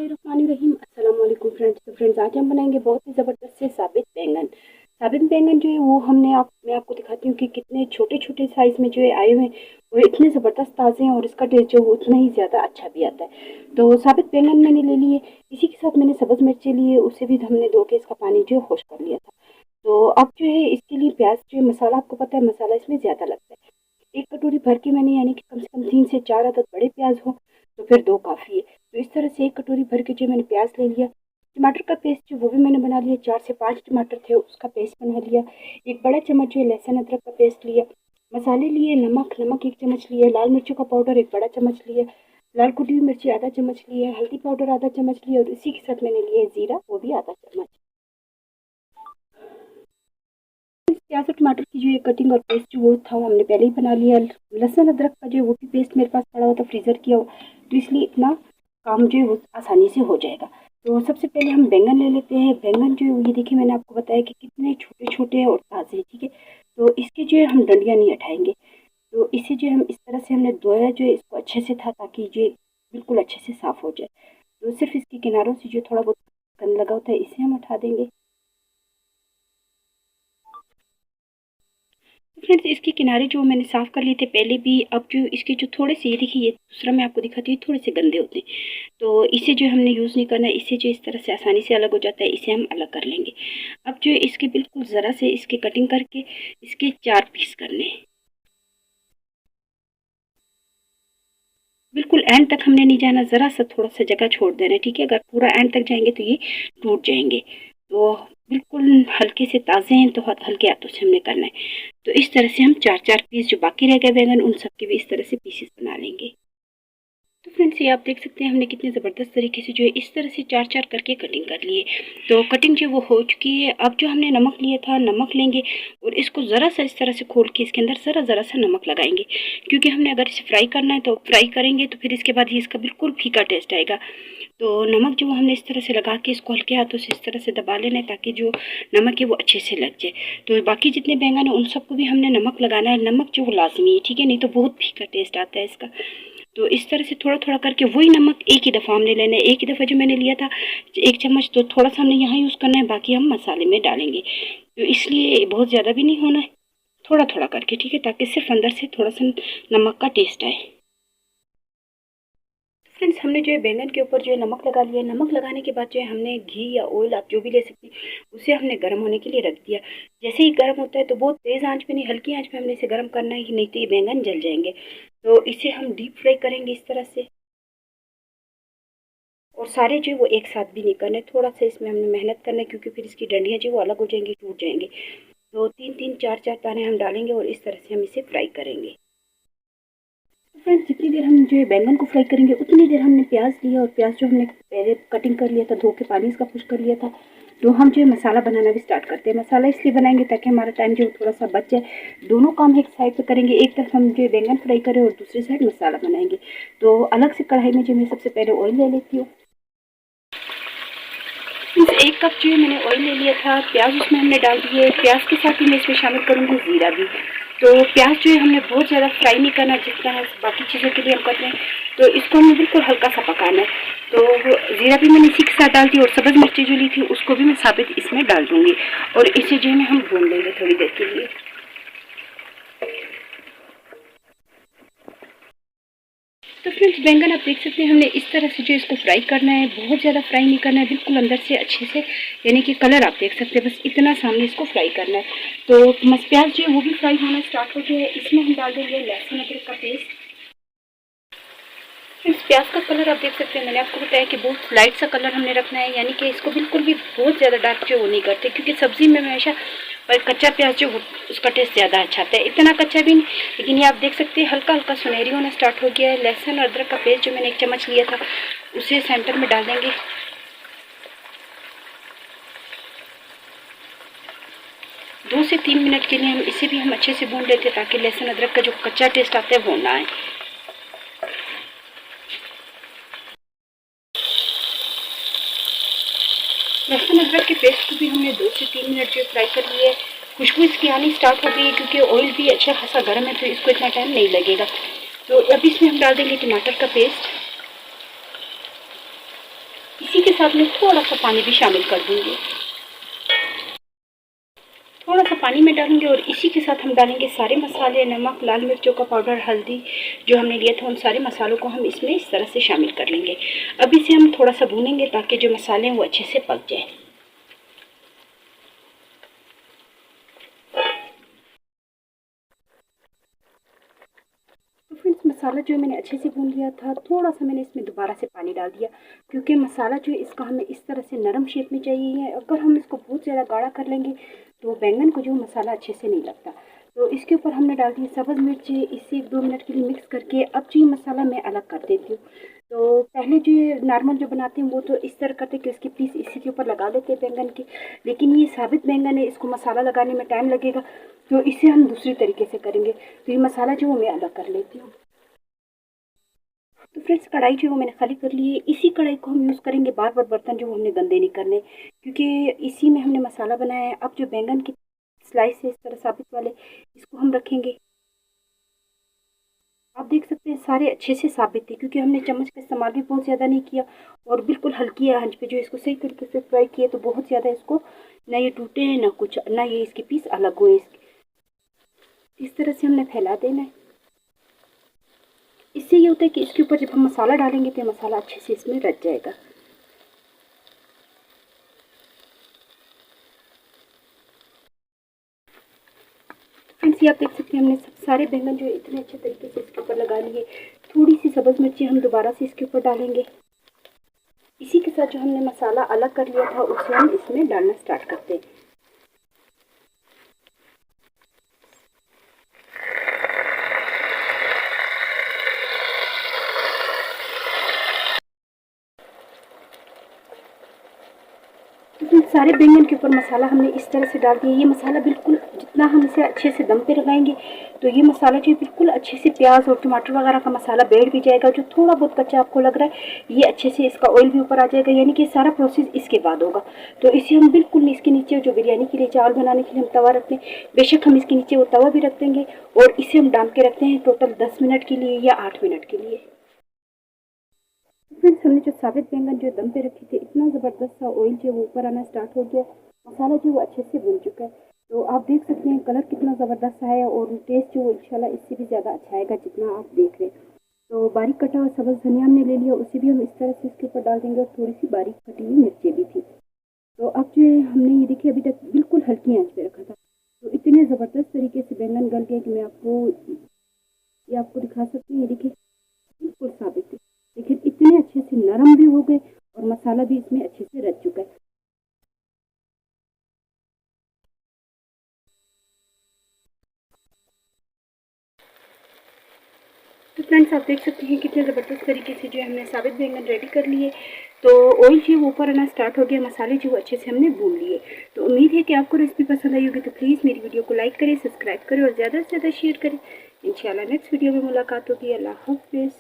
बिस्मिल्लाहिर्रहमानिर्रहीम। अस्सलाम वालेकुम फ्रेंड्स। तो फ्रेंड्स, आज हम बनाएंगे बहुत ही ज़बरदस्त से साबित बैंगन। साबित बैंगन जो है वो मैं आपको दिखाती हूँ कि कितने छोटे छोटे साइज़ में जो है आए हुए हैं, वो इतने ज़बरदस्त ताज़े हैं और इसका टेस्ट जो है वो उतना ही ज़्यादा अच्छा भी आता है। तो साबित बैंगन मैंने ले लिए, इसी के साथ मैंने सब्ज़ मिर्ची लिए, उसे भी हमने धो के इसका पानी जो है खुश कर लिया था। तो अब जो है इसके लिए प्याज जो है, मसाला आपको पता है मसाला इसमें ज़्यादा लगता है। एक कटोरी भर के मैंने, यानी कि कम से कम 3 से 4 अदद बड़े प्याज हो तो फिर 2 काफ़ी है। तो इस तरह से एक कटोरी भर के जो मैंने प्याज ले लिया। टमाटर का पेस्ट जो वो भी मैंने बना लिया, 4 से 5 टमाटर थे उसका पेस्ट बना लिया। एक बड़ा चम्मच जो है लहसुन अदरक का पेस्ट लिया। मसाले लिए, नमक 1 चम्मच लिया, लाल मिर्चों का पाउडर 1 बड़ा चम्मच लिया, लाल कुटी हुई मिर्ची आधा चम्मच लिया, हल्दी पाउडर आधा चम्मच लिया और इसी के साथ मैंने लिया है ज़ीरा, वो भी आधा चम्मच। प्याज और टमाटर की जो ये कटिंग और पेस्ट जो वो था वो हमने पहले ही बना लिया। लहसुन अदरक का जो वो भी पेस्ट मेरे पास पड़ा हुआ था, फ्रीज़र किया हुआ, तो इसलिए इतना काम जो है वो आसानी से हो जाएगा। तो सबसे पहले हम बैंगन ले लेते हैं। बैंगन जो है ये देखिए, मैंने आपको बताया कि कितने छोटे छोटे हैं और ताज़े हैं, ठीक है। तो इसके जो है हम डंडियाँ नहीं हटाएंगे। तो इसे जो है हम इस तरह से हमने धोया जो है इसको अच्छे से था, ताकि ये बिल्कुल अच्छे से साफ़ हो जाए। तो सिर्फ इसके किनारों से जो थोड़ा बहुत गंद लगा होता है इसे हम हटा देंगे। फ्रेंड्स, इसके किनारे जो मैंने साफ़ कर लिए थे पहले भी। अब जो इसके जो थोड़े से, ये देखिए, ये दूसरा मैं आपको दिखाती हूँ, थोड़े से गंदे होते हैं, तो इसे जो हमने यूज़ नहीं करना है। इससे जो इस तरह से आसानी से अलग हो जाता है, इसे हम अलग कर लेंगे। अब जो इसके बिल्कुल ज़रा से इसके कटिंग करके इसके 4 पीस करने हैं। बिल्कुल एंड तक हमने नहीं जाना, ज़रा सा थोड़ा सा जगह छोड़ देना है, ठीक है। अगर पूरा एंड तक जाएंगे तो ये टूट जाएंगे। तो बिल्कुल हल्के से ताज़े हैं तो हल्के हाथों से हमने करना है। तो इस तरह से हम 4 पीस जो बाकी रह गए बैंगन, उन सब के भी इस तरह से पीसेस बना लेंगे। तो फ्रेंड्स, ये आप देख सकते हैं हमने कितने ज़बरदस्त तरीके से जो है इस तरह से 4 करके कटिंग कर लिए। तो कटिंग जो वो हो चुकी है। अब जो हमने नमक लिया था, नमक लेंगे और इसको ज़रा सा इस तरह से खोल के इसके अंदर ज़रा सा नमक लगाएंगे, क्योंकि हमने अगर इसे फ्राई करना है तो फ्राई करेंगे तो फिर इसके बाद ही इसका बिल्कुल फीका टेस्ट आएगा। तो नमक जो हमने इस तरह से लगा के इसको हल्के हाथों से इस तरह से दबा लेना है, ताकि जो नमक है वो अच्छे से लग जाए। तो बाकी जितने बैंगन है उन सबको भी हमने नमक लगाना है। नमक जो वो लाजमी है, ठीक है, नहीं तो बहुत फीका टेस्ट आता है इसका। तो इस तरह से थोड़ा थोड़ा करके वही नमक एक ही दफ़ा हमने लेना है। एक ही दफ़ा जो मैंने लिया था 1 चम्मच, तो थोड़ा सा हमने यहाँ यूज़ करना है, बाकी हम मसाले में डालेंगे। तो इसलिए बहुत ज़्यादा भी नहीं होना है, थोड़ा थोड़ा करके, ठीक है, ताकि सिर्फ अंदर से थोड़ा सा नमक का टेस्ट आए। फ्रेंड्स, हमने जो है बैंगन के ऊपर जो है नमक लगा लिया। नमक लगाने के बाद जो है हमने घी या ऑयल, आप जो भी ले सकते हैं, उसे हमने गर्म होने के लिए रख दिया। जैसे ही गर्म होता है तो बहुत तेज़ आंच पे नहीं, हल्की आंच पे हमने इसे गर्म करना है, नहीं तो ये बैंगन जल जाएंगे। तो इसे हम डीप फ्राई करेंगे इस तरह से। और सारे जो है वो एक साथ भी नहीं करने, थोड़ा सा इसमें हमने मेहनत करना है, क्योंकि फिर इसकी डंडियाँ जो है वो अलग हो जाएंगी, टूट जाएंगे। तो 3 4 दाने हम डालेंगे और इस तरह से हम इसे फ्राई करेंगे। फ्रेंड्स, जितनी देर हम जो है बैंगन को फ्राई करेंगे उतनी देर हमने प्याज लिया, और प्याज जो हमने पहले कटिंग कर लिया था, धो के पानी इसका खुश कर लिया था। तो हम जो है मसाला बनाना भी स्टार्ट करते हैं। मसाला इसलिए बनाएंगे ताकि हमारा टाइम जो थोड़ा सा बच जाए। दोनों काम एक साइड पे करेंगे, एक तरफ हम जो है बैंगन फ्राई करें और दूसरी साइड मसाला बनाएंगे। तो अलग से कढ़ाई में जो मैं सबसे पहले ऑयल ले लेती हूँ। 1 कप जो है मैंने ऑयल ले लिया था, प्याज उसमें हमने डाल दिए। प्याज के साथ ही मैं इसमें शामिल करूँगी ज़ीरा भी। तो प्याज जो है हमने बहुत ज़्यादा फ्राई नहीं करना, जितना बाकी चीज़ों के लिए हम करते हैं। तो इसको हमें बिल्कुल हल्का सा पकाना है। तो ज़ीरा भी मैंने इसी के साथ डाल दी, और सब्ज़ मिर्ची जो ली थी उसको भी मैं साबित इसमें डाल दूँगी, और इसे जो है हम भून लेंगे थोड़ी देर के लिए। तो फ्रेंड्स, बैंगन आप देख सकते हैं हमने इस तरह से जो इसको फ्राई करना है, बहुत ज़्यादा फ्राई नहीं करना है, बिल्कुल अंदर से अच्छे से, यानी कि कलर आप देख सकते हैं, बस इतना सामने इसको फ्राई करना है। तो प्याज जो है वो भी फ्राई होना स्टार्ट हो गया है। इसमें हम डाल देंगे लहसुन अदरक का पेस्ट। इस प्याज का कलर आप देख सकते हैं, मैंने आपको बताया कि बहुत लाइट सा कलर हमने रखना है, यानी कि इसको बिल्कुल भी बहुत ज़्यादा डार्क जो वो नहीं करते, क्योंकि सब्ज़ी में हमेशा पर कच्चा प्याज जो उसका टेस्ट ज़्यादा अच्छा आता है। इतना कच्चा भी नहीं, लेकिन ये आप देख सकते हैं हल्का हल्का सुनहरी होना स्टार्ट हो गया है। लहसुन और अदरक का पेस्ट जो मैंने 1 चम्मच लिया था उसे सेंटर में डाल देंगे। 2 से 3 मिनट के लिए हम इसे भी अच्छे से भून लेते हैं, ताकि लहसुन अदरक का जो कच्चा टेस्ट आता है वो ना आए। लहसुन अदरक के पेस्ट को भी हमने 2 से 3 मिनट जो फ्राई कर लिए। खुशबू इसकी आनी स्टार्ट हो गई है, क्योंकि ऑयल भी अच्छा खासा गर्म है, तो इसको इतना टाइम नहीं लगेगा। तो अब इसमें हम डाल देंगे टमाटर का पेस्ट। इसी के साथ मैं थोड़ा सा पानी भी शामिल कर दूंगी। थोड़ा सा पानी में डालेंगे और इसी के साथ हम डालेंगे सारे मसाले, नमक, लाल मिर्चों का पाउडर, हल्दी जो हमने लिया था, उन सारे मसालों को हम इसमें इस तरह से शामिल कर लेंगे। अब इसे हम थोड़ा सा भूनेंगे ताकि जो मसाले हैं वो अच्छे से पक जाए। तो फ्रेंड्स, मसाला जो मैंने अच्छे से भून लिया था, थोड़ा सा मैंने इसमें दोबारा से पानी डाल दिया क्योंकि मसाला जो है इसका हमें इस तरह से नरम शेप में चाहिए है। अगर हम इसको बहुत ज़्यादा गाढ़ा कर लेंगे तो बैंगन को जो मसाला अच्छे से नहीं लगता। तो इसके ऊपर हमने डाल दी सब्ज़ मिर्ची, इसे 1-2 मिनट के लिए मिक्स करके अब जो ये मसाला मैं अलग कर देती हूँ। तो पहले जो ये नॉर्मल जो बनाते हैं वो तो इस तरह करते कि उसके पीस इसी के ऊपर लगा देते हैं बैंगन के, लेकिन ये साबित बैंगन है, इसको मसाला लगाने में टाइम लगेगा, तो इसे हम दूसरी तरीके से करेंगे। तो ये मसाला जो मैं अलग कर लेती हूँ। तो फ्रेंड्स, कढ़ाई जो है वो मैंने खाली कर ली है। इसी कढ़ाई को हम यूज़ करेंगे, बार बार बर्तन जो हमने गंदे नहीं करने, क्योंकि इसी में हमने मसाला बनाया है। अब जो बैंगन की स्लाइस है इस तरह साबित वाले, इसको हम रखेंगे। आप देख सकते हैं सारे अच्छे से साबित थे क्योंकि हमने चम्मच का इस्तेमाल भी बहुत ज़्यादा नहीं किया और बिल्कुल हल्की आंच पे जो इसको सही तरीके से फ्राई किया, तो बहुत ज़्यादा इसको ना ये टूटे ना कुछ, ना ये इसके पीस अलग हुए। इस तरह से हमने फैला देना है। इससे ये होता है कि इसके ऊपर जब हम मसाला डालेंगे तो मसाला अच्छे से इसमें रच जाएगा। फ्रेंड्स, ये आप देख सकते हैं हमने सारे बैंगन जो है इतने अच्छे तरीके से इसके ऊपर लगा लिए। थोड़ी सी सब्ज़ मिर्ची हम दोबारा से इसके ऊपर डालेंगे। इसी के साथ जो हमने मसाला अलग कर लिया था उसे हम इसमें डालना स्टार्ट करते हैं। सारे बैंगन के ऊपर मसाला हमने इस तरह से डाल दिया। ये मसाला बिल्कुल जितना हम इसे अच्छे से दम पे लगाएंगे तो ये मसाला जो बिल्कुल अच्छे से प्याज और टमाटर वगैरह का मसाला बैठ भी जाएगा। जो थोड़ा बहुत कच्चा आपको लग रहा है ये अच्छे से इसका ऑयल भी ऊपर आ जाएगा, यानी कि सारा प्रोसेस इसके बाद होगा। तो इसे हम बिल्कुल इसके नीचे जो बिरयानी के लिए चावल बनाने के लिए हम तवा रखते हैं, बेशक हम इसके नीचे वो तवा भी रख देंगे और इसे हम डाल के रखते हैं टोटल 10 मिनट के लिए या 8 मिनट के लिए। फ्रेंड्स, हमने जो साबित बैंगन जो दम पे रखे थे, इतना ज़बरदस्त सा ऑयल जो ऊपर आना स्टार्ट हो गया, मसाला जो वो अच्छे से भुन चुका है। तो आप देख सकते हैं कलर कितना ज़बरदस्त आया है और टेस्ट जो इंशाल्लाह इससे भी ज़्यादा अच्छा आएगा जितना आप देख रहे हैं। तो बारीक कटा हुआ सब्ज़ धनिया हमने ले लिया, उसे भी हम इस तरह से इसके ऊपर डाल देंगे और थोड़ी सी बारीक कटी हुई मिर्चें भी थी। तो अब जो है हमने ये देखिए अभी तक बिल्कुल हल्की आँच पे रखा था, तो इतने ज़बरदस्त तरीके से बैंगन गल गए कि मैं आपको दिखा सकती हूँ। ये देखिए बिल्कुल साबित है, लेकिन इतने अच्छे से नरम भी हो गए और मसाला भी इसमें अच्छे से रच चुका है। तो फ्रेंड्स, आप देख सकते हैं कितने ज़बरदस्त तरीके से जो है हमने साबित बैंगन रेडी कर लिए। तो ऑयल जो वो ऊपर आना स्टार्ट हो गया, मसाले जो अच्छे से हमने भून लिए। तो उम्मीद है कि आपको रेसिपी पसंद आई होगी। तो प्लीज़ मेरी वीडियो को लाइक करें, सब्सक्राइब करें और ज़्यादा से ज़्यादा शेयर करें। इंशाल्लाह नेक्स्ट वीडियो में मुलाकात होगी। अल्लाह हाफ़िज़।